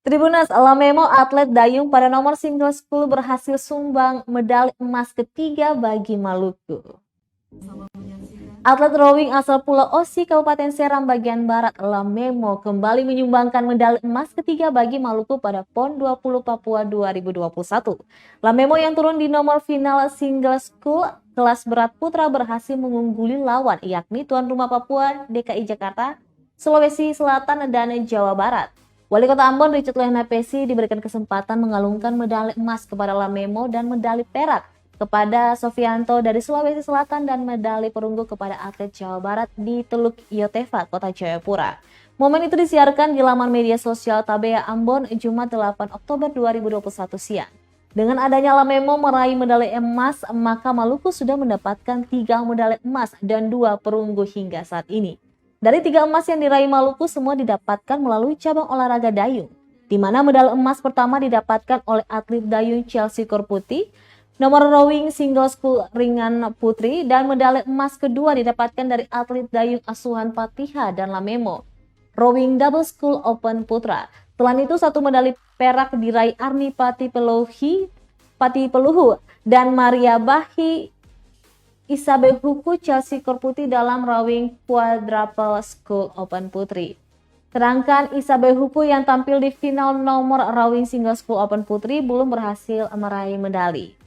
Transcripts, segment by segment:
Tribuners, Lamemo atlet dayung pada nomor single school berhasil sumbang medali emas ketiga bagi Maluku. Atlet rowing asal Pulau Osi, Kabupaten Seram bagian Barat, Lamemo kembali menyumbangkan medali emas ketiga bagi Maluku pada PON 20 Papua 2021. Lamemo yang turun di nomor final single school kelas berat putra berhasil mengungguli lawan yakni tuan rumah Papua, DKI Jakarta, Sulawesi Selatan, dan Jawa Barat. Wali Kota Ambon Richard Lehnapesi diberikan kesempatan mengalungkan medali emas kepada Lamemo dan medali perak kepada Sofianto dari Sulawesi Selatan dan medali perunggu kepada atlet Jawa Barat di Teluk Iotefa, Kota Jayapura. Momen itu disiarkan di laman media sosial Tabea Ambon Jumat 8 Oktober 2021 siang. Dengan adanya Lamemo meraih medali emas, maka Maluku sudah mendapatkan 3 medali emas dan 2 perunggu hingga saat ini. Dari 3 emas yang diraih Maluku semua didapatkan melalui cabang olahraga dayung, di mana medali emas pertama didapatkan oleh atlet dayung Chelsea Korputi, nomor rowing single school ringan putri, dan medali emas kedua didapatkan dari atlet dayung asuhan Patiha dan Lamemo, rowing double school open putra. Selain itu 1 medali perak diraih Arni Pati Peluhu dan Maria Bahi Isabehuku Chelsea Korputi dalam rowing quadruple school open putri. Sedangkan Isabehuku yang tampil di final nomor rowing single school open putri belum berhasil meraih medali.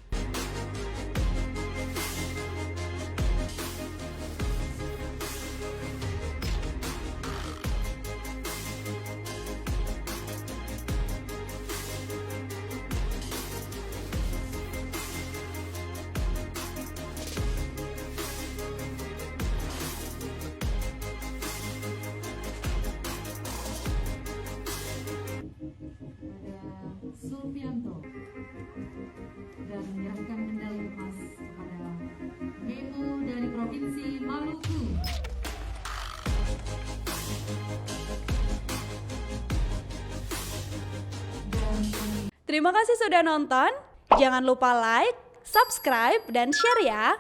Sofianto dan menyerahkan medali emas kepada Memo dari Provinsi Maluku. Terima kasih sudah nonton. Jangan lupa like, subscribe, dan share ya.